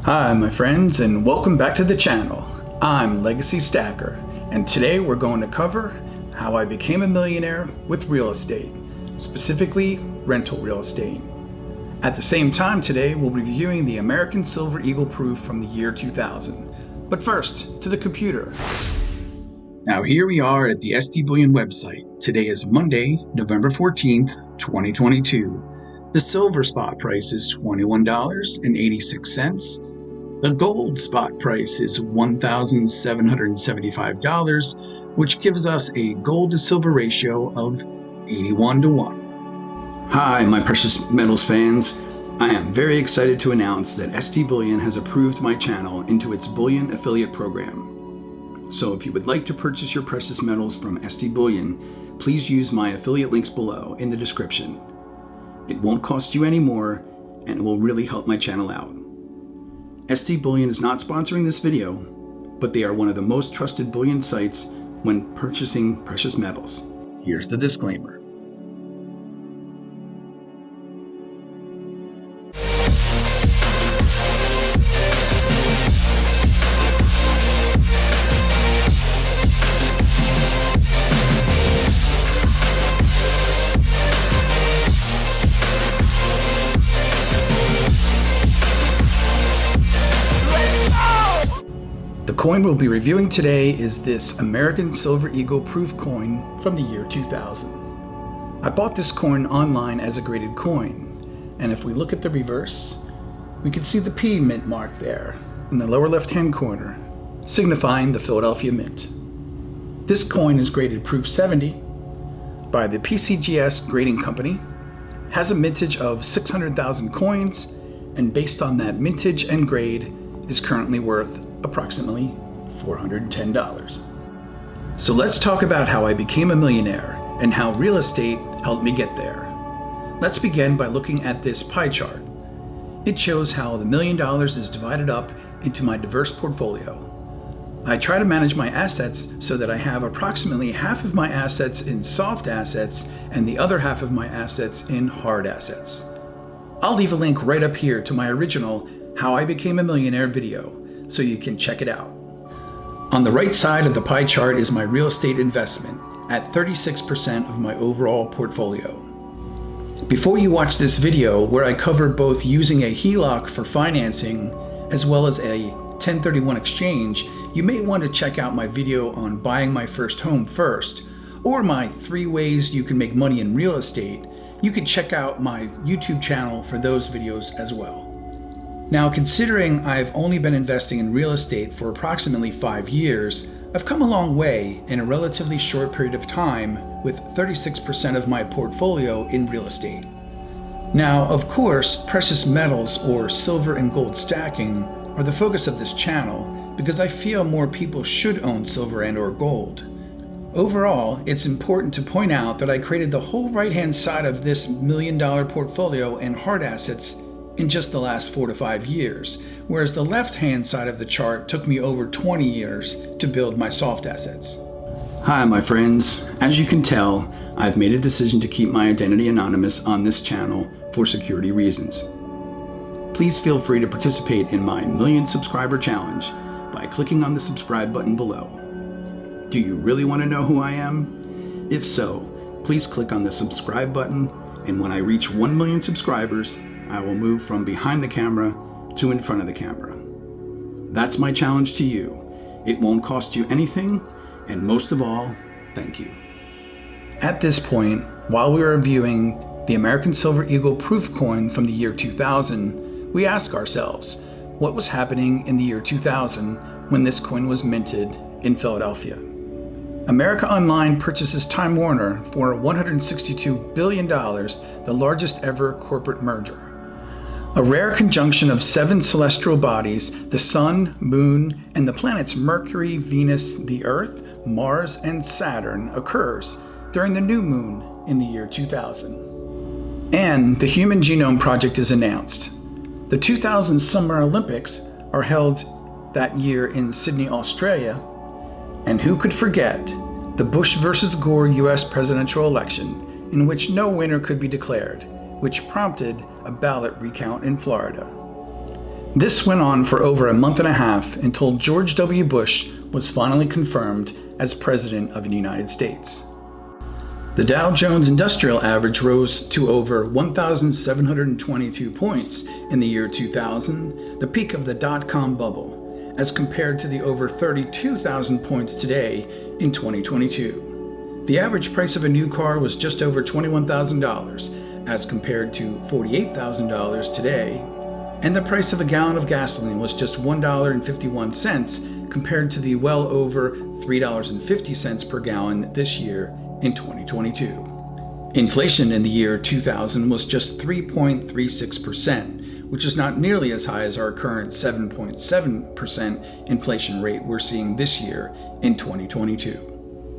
Hi my friends, and welcome back to the channel. I'm Legacy Stacker, and today we're going to cover how I became a millionaire with real estate, specifically rental real estate. At the same time today, we'll be reviewing the American Silver Eagle Proof from the year 2000. But first, to the computer. Now here we are at the Bullion website. Today is Monday, November 14th, 2022. The silver spot price is $21.86. The gold spot price is $1,775, which gives us a gold to silver ratio of 81-1. Hi, my precious metals fans. I am very excited to announce that Bullion has approved my channel into its Bullion affiliate program. So if you would like to purchase your precious metals from Bullion, please use my affiliate links below in the description. It won't cost you any more, and it will really help my channel out. Bullion is not sponsoring this video, but they are one of the most trusted bullion sites when purchasing precious metals. Here's the disclaimer. The coin we'll be reviewing today is this American Silver Eagle Proof coin from the year 2000. I bought this coin online as a graded coin, and if we look at the reverse, we can see the P mint mark there in the lower left-hand corner, signifying the Philadelphia Mint. This coin is graded Proof 70 by the PCGS Grading Company, has a mintage of 600,000 coins, and based on that mintage and grade, is currently worth approximately $410. So let's talk about how I became a millionaire and how real estate helped me get there. Let's begin by looking at this pie chart. It shows how the $1 million is divided up into my diverse portfolio. I try to manage my assets so that I have approximately half of my assets in soft assets and the other half of my assets in hard assets. I'll leave a link right up here to my original How I Became a Millionaire video, so you can check it out. On the right side of the pie chart is my real estate investment at 36% of my overall portfolio. Before you watch this video, where I cover both using a HELOC for financing as well as a 1031 exchange, you may want to check out my video on buying my first home first, or my 3 ways you can make money in real estate. You can check out my YouTube channel for those videos as well. Now, considering I've only been investing in real estate for approximately 5 years, I've come a long way in a relatively short period of time with 36% of my portfolio in real estate. Now, of course, precious metals or silver and gold stacking are the focus of this channel because I feel more people should own silver and or gold. Overall, it's important to point out that I created the whole right-hand side of this $1 million portfolio in hard assets in just the last 4 to 5 years, whereas the left-hand side of the chart took me over 20 years to build my soft assets. Hi my friends, as you can tell, I've made a decision to keep my identity anonymous on this channel for security reasons. Please feel free to participate in my million subscriber challenge by clicking on the subscribe button below. Do you really want to know who I am? If so, please click on the subscribe button, and when I reach 1 million subscribers, I will move from behind the camera to in front of the camera. That's my challenge to you. It won't cost you anything, and most of all, thank you. At this point, while we are reviewing the American Silver Eagle Proof coin from the year 2000, we ask ourselves, what was happening in the year 2000 when this coin was minted in Philadelphia? America Online purchases Time Warner for $162 billion, the largest ever corporate merger. A rare conjunction of 7 celestial bodies, the Sun, Moon, and the planets Mercury, Venus, the Earth, Mars, and Saturn occurs during the new moon in the year 2000. And the Human Genome Project is announced. The 2000 Summer Olympics are held that year in Sydney, Australia, and who could forget the Bush versus Gore US presidential election, in which no winner could be declared, which prompted a ballot recount in Florida. This went on for over a month and a half until George W. Bush was finally confirmed as President of the United States. The Dow Jones Industrial Average rose to over 1,722 points in the year 2000, the peak of the dot-com bubble, as compared to the over 32,000 points today in 2022. The average price of a new car was just over $21,000, as compared to $48,000 today, and the price of a gallon of gasoline was just $1.51 compared to the well over $3.50 per gallon this year in 2022. Inflation in the year 2000 was just 3.36%, which is not nearly as high as our current 7.7% inflation rate we're seeing this year in 2022.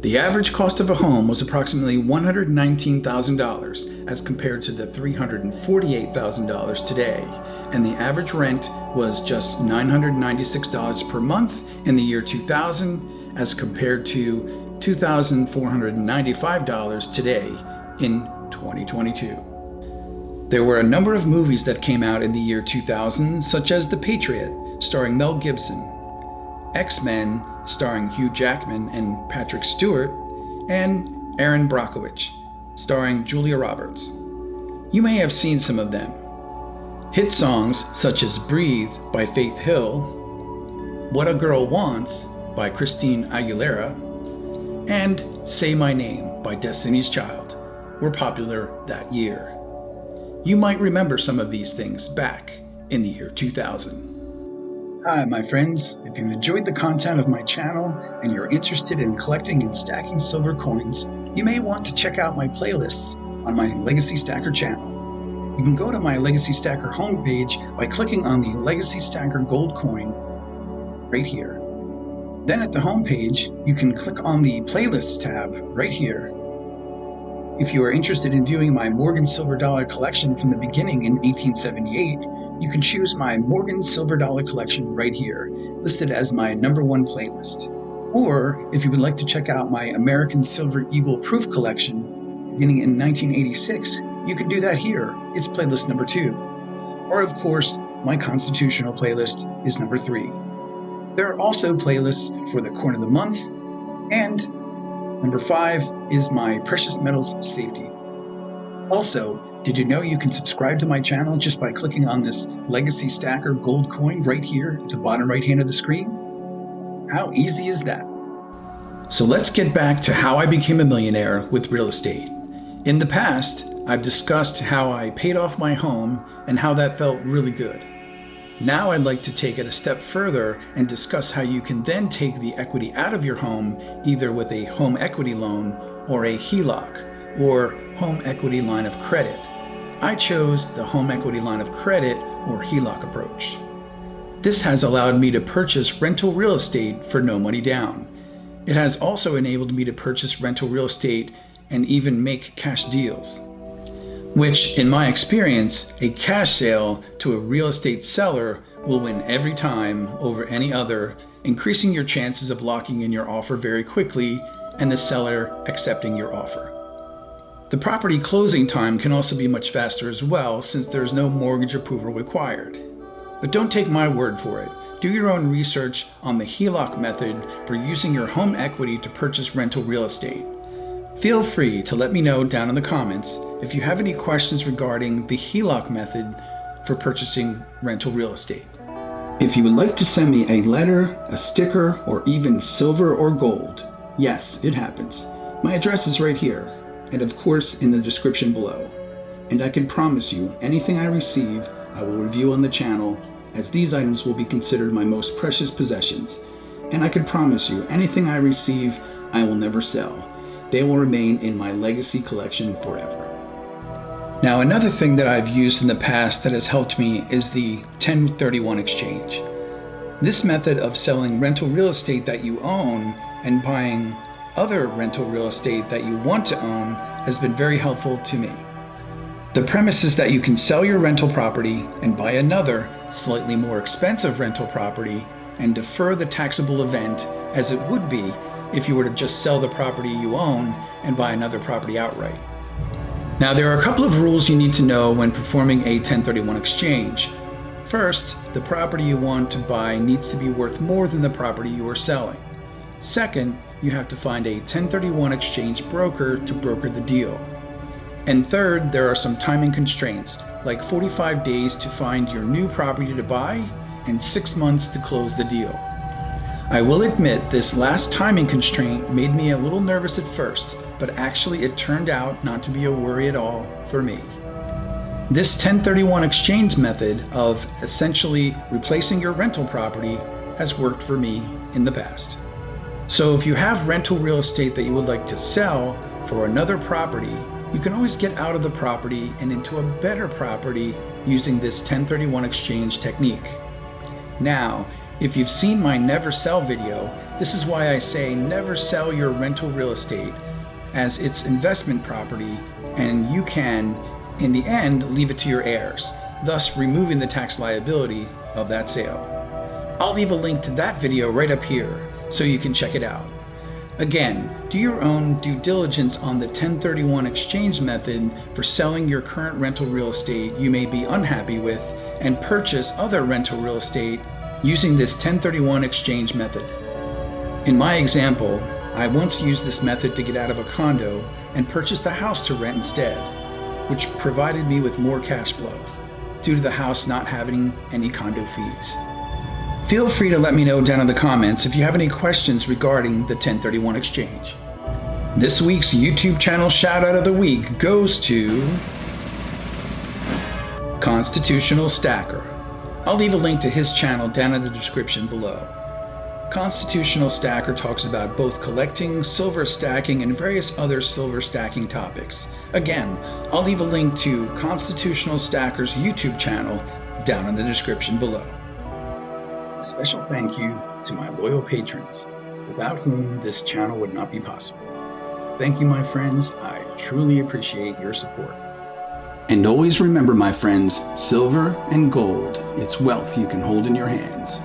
The average cost of a home was approximately $119,000 as compared to the $348,000 today, and the average rent was just $996 per month in the year 2000 as compared to $2,495 today in 2022. There were a number of movies that came out in the year 2000, such as The Patriot, starring Mel Gibson, X-Men, starring Hugh Jackman and Patrick Stewart, and Erin Brockovich, starring Julia Roberts. You may have seen some of them. Hit songs such as Breathe by Faith Hill, What a Girl Wants by Christina Aguilera, and Say My Name by Destiny's Child were popular that year. You might remember some of these things back in the year 2000. Hi, my friends. If you've enjoyed the content of my channel and you're interested in collecting and stacking silver coins, you may want to check out my playlists on my Legacy Stacker channel. You can go to my Legacy Stacker homepage by clicking on the Legacy Stacker gold coin right here. Then at the homepage, you can click on the Playlists tab right here. If you are interested in viewing my Morgan silver dollar collection from the beginning in 1878, you can choose my Morgan silver dollar collection right here, listed as my #1 playlist. Or if you would like to check out my American Silver Eagle Proof collection beginning in 1986, you can do that here. It's playlist #2. Or of course, my Constitutional playlist is #3. There are also playlists for the Coin of the Month, and #5 is my Precious Metals Safety. Also, did you know you can subscribe to my channel just by clicking on this Legacy Stacker gold coin right here at the bottom right hand of the screen? How easy is that? So let's get back to how I became a millionaire with real estate. In the past, I've discussed how I paid off my home and how that felt really good. Now I'd like to take it a step further and discuss how you can then take the equity out of your home either with a home equity loan or a HELOC or home equity line of credit. I chose the home equity line of credit or HELOC approach. This has allowed me to purchase rental real estate for no money down. It has also enabled me to purchase rental real estate and even make cash deals, which in my experience, a cash sale to a real estate seller will win every time over any other, increasing your chances of locking in your offer very quickly and the seller accepting your offer. The property closing time can also be much faster as well since there's no mortgage approval required. But don't take my word for it. Do your own research on the HELOC method for using your home equity to purchase rental real estate. Feel free to let me know down in the comments if you have any questions regarding the HELOC method for purchasing rental real estate. If you would like to send me a letter, a sticker, or even silver or gold, yes, it happens. My address is right here, and of course in the description below. And I can promise you, anything I receive, I will review on the channel, as these items will be considered my most precious possessions. And I can promise you, anything I receive, I will never sell. They will remain in my legacy collection forever. Now, another thing that I've used in the past that has helped me is the 1031 exchange. This method of selling rental real estate that you own and buying other rental real estate that you want to own has been very helpful to me. The premise is that you can sell your rental property and buy another, slightly more expensive rental property and defer the taxable event as it would be if you were to just sell the property you own and buy another property outright. Now, there are a couple of rules you need to know when performing a 1031 exchange. First, the property you want to buy needs to be worth more than the property you are selling. Second, you have to find a 1031 exchange broker to broker the deal. And third, there are some timing constraints, like 45 days to find your new property to buy and 6 months to close the deal. I will admit this last timing constraint made me a little nervous at first, but actually it turned out not to be a worry at all for me. This 1031 exchange method of essentially replacing your rental property has worked for me in the past. So if you have rental real estate that you would like to sell for another property, you can always get out of the property and into a better property using this 1031 exchange technique. Now, if you've seen my never sell video, this is why I say never sell your rental real estate, as it's investment property and you can, in the end, leave it to your heirs, thus removing the tax liability of that sale. I'll leave a link to that video right up here so you can check it out. Again, do your own due diligence on the 1031 exchange method for selling your current rental real estate you may be unhappy with and purchase other rental real estate using this 1031 exchange method. In my example, I once used this method to get out of a condo and purchased a house to rent instead, which provided me with more cash flow due to the house not having any condo fees. Feel free to let me know down in the comments if you have any questions regarding the 1031 exchange. This week's YouTube channel shout out of the week goes to Constitutional Stacker. I'll leave a link to his channel down in the description below. Constitutional Stacker talks about both collecting, silver stacking, and various other silver stacking topics. Again, I'll leave a link to Constitutional Stacker's YouTube channel down in the description below. A special thank you to my loyal patrons, without whom this channel would not be possible. Thank you, my friends. I truly appreciate your support. And always remember, my friends, silver and gold, it's wealth you can hold in your hands.